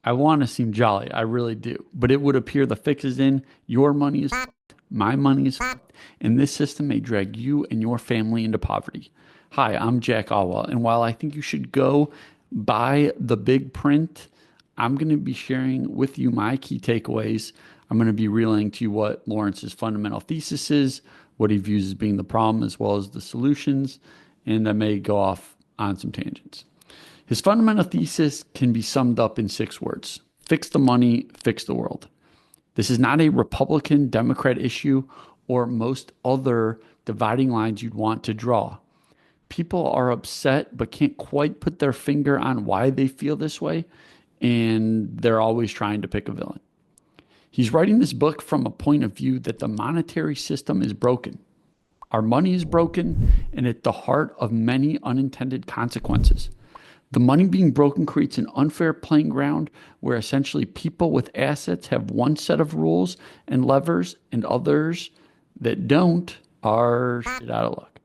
I want to seem jolly. I really do. But it would appear the fix is in. Your money is f***ed, my money is f***ed, and this system may drag you and your family into poverty. Hi, I'm Jack Alwell, and while I think you should go buy the big print, I'm going to be sharing with you my key takeaways. I'm going to be relaying to you what Lawrence's fundamental thesis is, what he views as being the problem, as well as the solutions, and I may go off on some tangents. His fundamental thesis can be summed up in 6 words: fix the money, fix the world. This is not a Republican Democrat issue or most other dividing lines you'd want to draw. People are upset but can't quite put their finger on why they feel this way, and they're always trying to pick a villain. He's writing this book from a point of view that the monetary system is broken. Our money is broken and at the heart of many unintended consequences. The money being broken creates an unfair playing ground where essentially people with assets have one set of rules and levers, and others that don't are shit out of luck.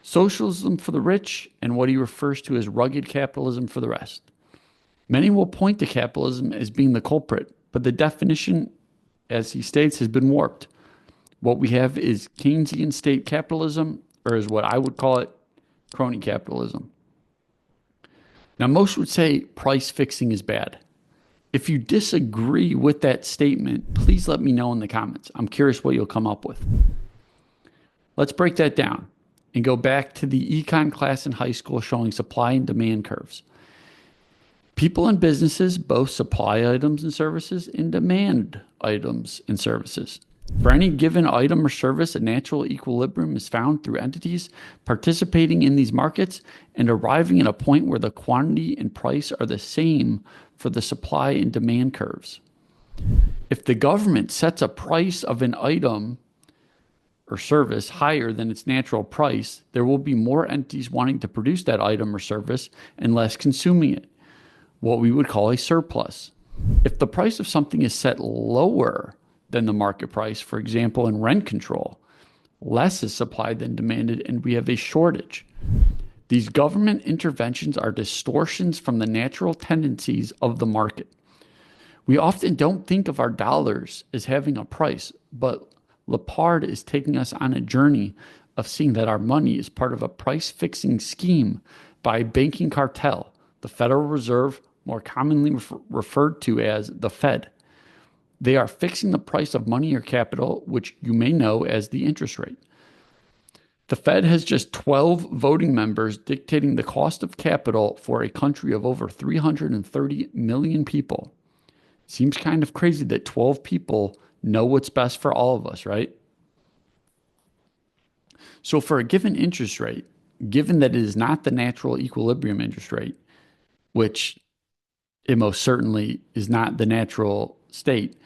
Socialism for the rich, and what he refers to as rugged capitalism for the rest. Many will point to capitalism as being the culprit, but the definition, as he states, has been warped. What we have is Keynesian state capitalism, or as what I would call it, crony capitalism. Now, most would say price fixing is bad. If you disagree with that statement, please let me know in the comments. I'm curious what you'll come up with. Let's break that down and go back to the econ class in high school showing supply and demand curves. People and businesses both supply items and services and demand items and services. For any given item or service, a natural equilibrium is found through entities participating in these markets and arriving at a point where the quantity and price are the same for the supply and demand curves. If the government sets a price of an item or service higher than its natural price, there will be more entities wanting to produce that item or service and less consuming it, what we would call a surplus. If the price of something is set lower than the market price, for example, in rent control, less is supplied than demanded, and we have a shortage. These government interventions are distortions from the natural tendencies of the market. We often don't think of our dollars as having a price, but Lepard is taking us on a journey of seeing that our money is part of a price-fixing scheme by a banking cartel, the Federal Reserve, more commonly referred to as the Fed. They are fixing the price of money or capital, which you may know as the interest rate. The Fed has just 12 voting members dictating the cost of capital for a country of over 330 million people. Seems kind of crazy that 12 people know what's best for all of us, right? So for a given interest rate, given that it is not the natural equilibrium interest rate, which it most certainly is not the natural state,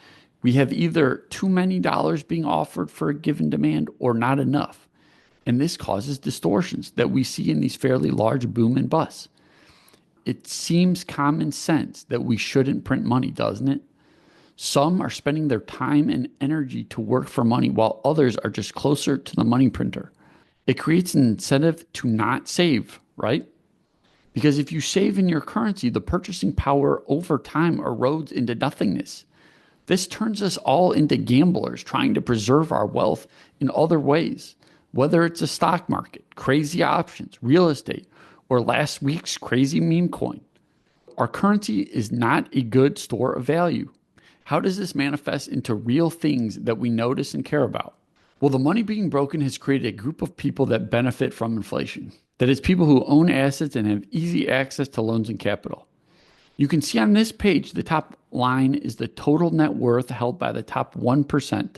we have either too many dollars being offered for a given demand or not enough. And this causes distortions that we see in these fairly large boom and busts. It seems common sense that we shouldn't print money, doesn't it? Some are spending their time and energy to work for money while others are just closer to the money printer. It creates an incentive to not save, right? Because if you save in your currency, the purchasing power over time erodes into nothingness. This turns us all into gamblers trying to preserve our wealth in other ways, whether it's a stock market, crazy options, real estate, or last week's crazy meme coin. Our currency is not a good store of value. How does this manifest into real things that we notice and care about? Well, the money being broken has created a group of people that benefit from inflation. That is, people who own assets and have easy access to loans and capital. You can see on this page, the top line is the total net worth held by the top 1%.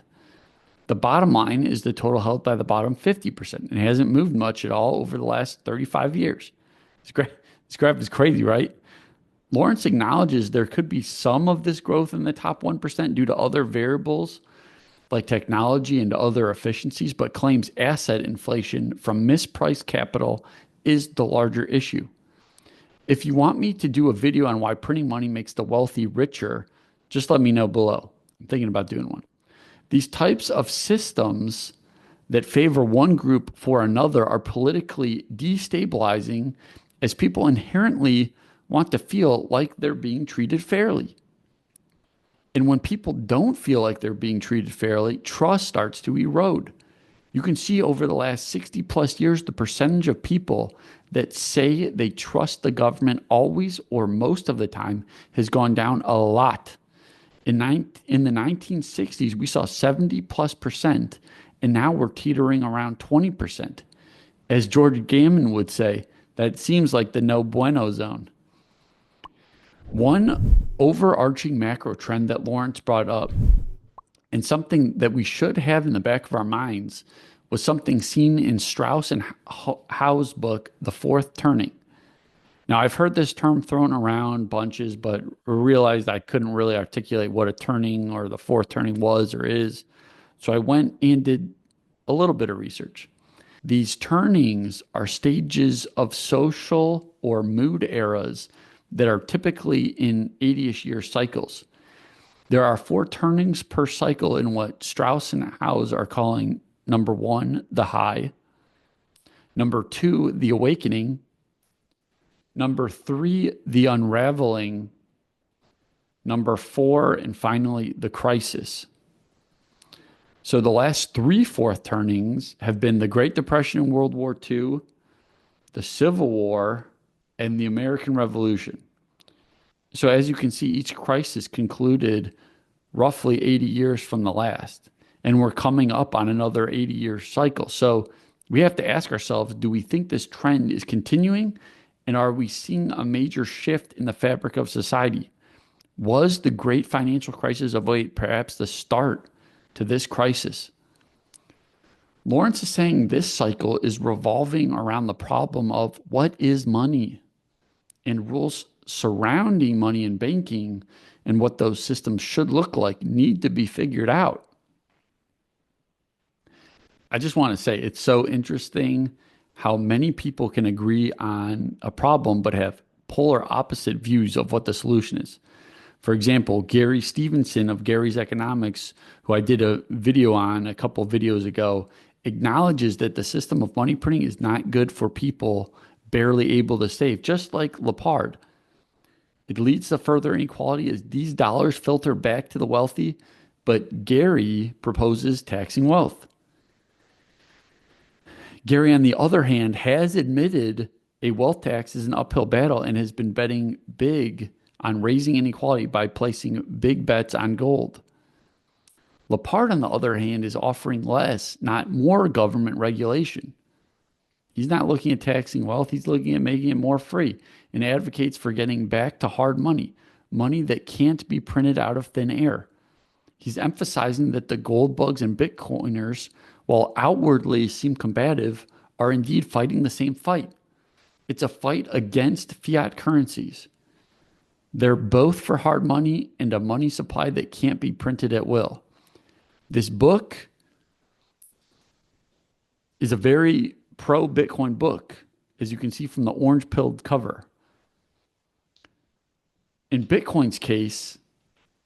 The bottom line is the total held by the bottom 50%. It hasn't moved much at all over the last 35 years. It's great. This graph is crazy, right? Lawrence acknowledges there could be some of this growth in the top 1% due to other variables like technology and other efficiencies, but claims asset inflation from mispriced capital is the larger issue. If you want me to do a video on why printing money makes the wealthy richer, just let me know below. I'm thinking about doing one. These types of systems that favor one group for another are politically destabilizing, as people inherently want to feel like they're being treated fairly. And when people don't feel like they're being treated fairly, trust starts to erode. You can see over the last 60 plus years, the percentage of people that say they trust the government always or most of the time has gone down a lot. In the 1960s, we saw 70 plus percent, and now we're teetering around 20%. As George Gammon would say, that seems like the no bueno zone. One overarching macro trend that Lawrence brought up, and something that we should have in the back of our minds, was something seen in Strauss and Howe's book, The Fourth Turning. Now, I've heard this term thrown around bunches, but realized I couldn't really articulate what a turning or the fourth turning was or is. So I went and did a little bit of research. These turnings are stages of social or mood eras that are typically in 80-ish year cycles. There are 4 turnings per cycle in what Strauss and Howe are calling number 1, the high, number 2, the awakening, number 3, the unraveling, number 4, and finally, the crisis. So the last 3 fourth turnings have been the Great Depression and World War II, the Civil War, and the American Revolution. So as you can see, each crisis concluded roughly 80 years from the last, and we're coming up on another 80-year cycle. So we have to ask ourselves, do we think this trend is continuing? And are we seeing a major shift in the fabric of society? Was the great financial crisis of 2008 perhaps the start to this crisis? Lawrence is saying this cycle is revolving around the problem of what is money, and rules surrounding money and banking and what those systems should look like need to be figured out. I just want to say it's so interesting how many people can agree on a problem but have polar opposite views of what the solution is. For example, Gary Stevenson of Gary's Economics, who I did a video on a couple of videos ago, acknowledges that the system of money printing is not good for people barely able to save, just like Lepard. It leads to further inequality as these dollars filter back to the wealthy, but Gary proposes taxing wealth. Gary, on the other hand, has admitted a wealth tax is an uphill battle and has been betting big on raising inequality by placing big bets on gold. Lepard, on the other hand, is offering less, not more government regulation. He's not looking at taxing wealth. He's looking at making it more free and advocates for getting back to hard money, money that can't be printed out of thin air. He's emphasizing that the gold bugs and Bitcoiners, while outwardly seem combative, are indeed fighting the same fight. It's a fight against fiat currencies. They're both for hard money and a money supply that can't be printed at will. This book is a very pro-Bitcoin book, as you can see from the orange-pilled cover. In Bitcoin's case,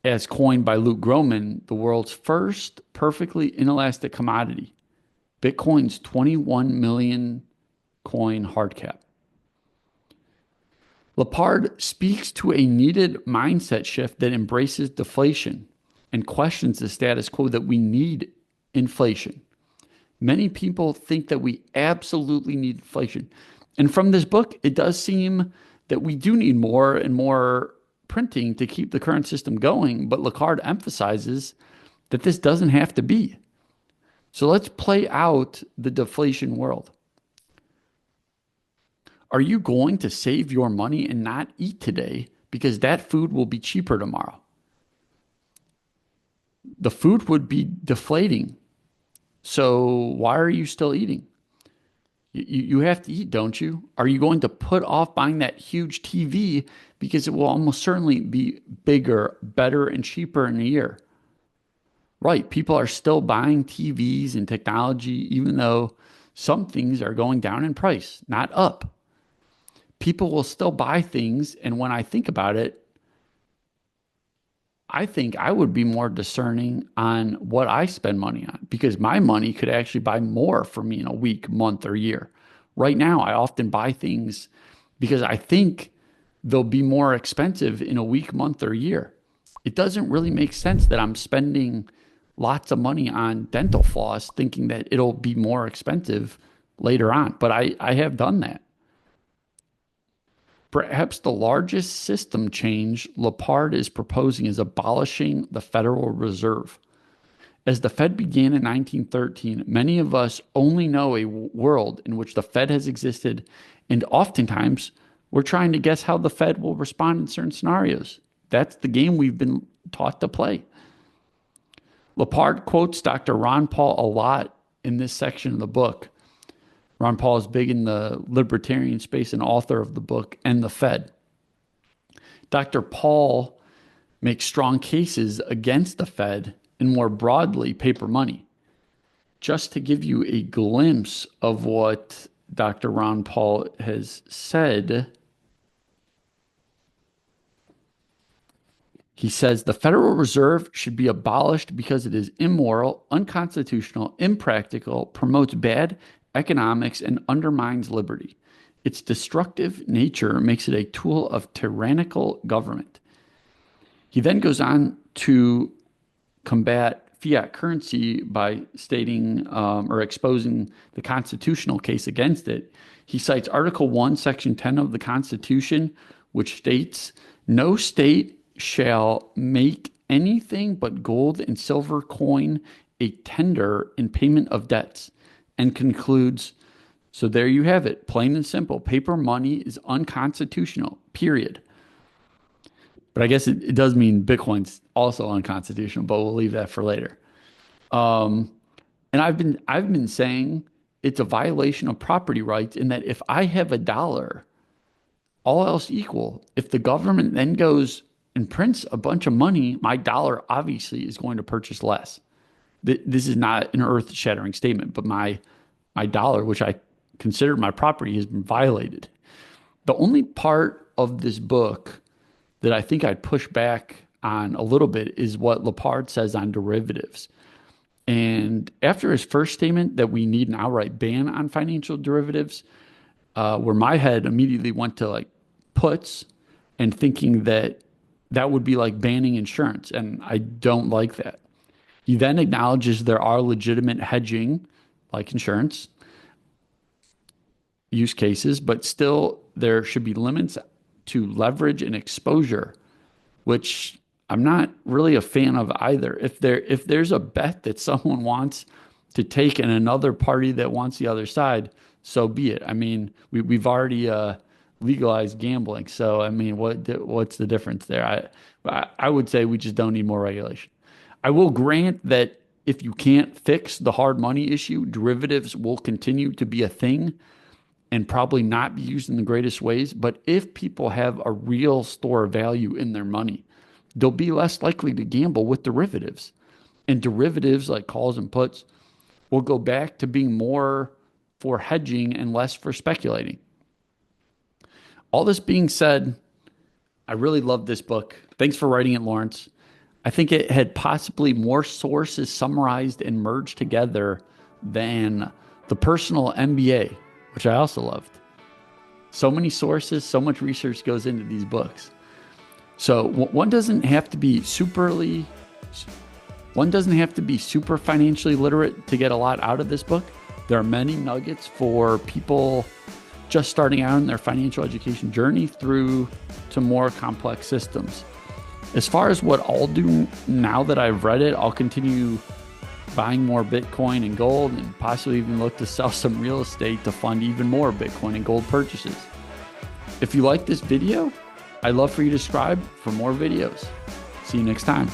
as coined by Luke Gromen, the world's first perfectly inelastic commodity, Bitcoin's 21 million coin hard cap. Lepard speaks to a needed mindset shift that embraces deflation and questions the status quo that we need inflation. Many people think that we absolutely need inflation. And from this book, it does seem that we do need more and more printing to keep the current system going, but Lepard emphasizes that this doesn't have to be. So let's play out the deflation world. Are you going to save your money and not eat today because that food will be cheaper tomorrow? The food would be deflating. So why are you still eating? You have to eat, don't you? Are you going to put off buying that huge TV because it will almost certainly be bigger, better, and cheaper in a year? Right, people are still buying TVs and technology, even though some things are going down in price, not up. People will still buy things, and when I think about it, I think I would be more discerning on what I spend money on, because my money could actually buy more for me in a week, month, or year. Right now, I often buy things because I think they'll be more expensive in a week, month, or year. It doesn't really make sense that I'm spending lots of money on dental floss thinking that it'll be more expensive later on. But I have done that. Perhaps the largest system change Lepard is proposing is abolishing the Federal Reserve. As the Fed began in 1913, many of us only know a world in which the Fed has existed, and oftentimes we're trying to guess how the Fed will respond in certain scenarios. That's the game we've been taught to play. Lepard quotes Dr. Ron Paul a lot in this section of the book. Ron Paul is big in the libertarian space and author of the book and the Fed. Dr. Paul makes strong cases against the Fed and more broadly paper money. Just to give you a glimpse of what Dr. Ron Paul has said, he says the Federal Reserve should be abolished because it is immoral, unconstitutional, impractical, promotes bad economics, and undermines liberty. Its destructive nature makes it a tool of tyrannical government. He then goes on to combat fiat currency by stating or exposing the constitutional case against it. He cites Article 1, Section 10 of the Constitution, which states, "No state shall make anything but gold and silver coin a tender in payment of debts," and concludes, so there you have it, plain and simple. Paper money is unconstitutional, period. But I guess it does mean Bitcoin's also unconstitutional, but we'll leave that for later. And I've been saying it's a violation of property rights in that if I have $1, all else equal, if the government then goes and prints a bunch of money, my dollar obviously is going to purchase less. This is not an earth-shattering statement, but my dollar, which I consider my property, has been violated. The only part of this book that I think I'd push back on a little bit is what Lepard says on derivatives. And after his first statement that we need an outright ban on financial derivatives, where my head immediately went to like puts and thinking that that would be like banning insurance. And I don't like that. He then acknowledges there are legitimate hedging, like insurance, use cases, but still there should be limits to leverage and exposure, which I'm not really a fan of either. If there's a bet that someone wants to take and another party that wants the other side, so be it. I mean, we've already legalized gambling, so I mean, what's the difference there? I would say we just don't need more regulation. I will grant that if you can't fix the hard money issue, derivatives will continue to be a thing and probably not be used in the greatest ways. But if people have a real store of value in their money, they'll be less likely to gamble with derivatives. And derivatives like calls and puts will go back to being more for hedging and less for speculating. All this being said, I really love this book. Thanks for writing it, Lawrence. I think it had possibly more sources summarized and merged together than the personal MBA, which I also loved. So many sources, so much research goes into these books. So one doesn't have to be super financially literate to get a lot out of this book. There are many nuggets for people just starting out in their financial education journey through to more complex systems. As far as what I'll do now that I've read it, I'll continue buying more Bitcoin and gold and possibly even look to sell some real estate to fund even more Bitcoin and gold purchases. If you like this video, I'd love for you to subscribe for more videos. See you next time.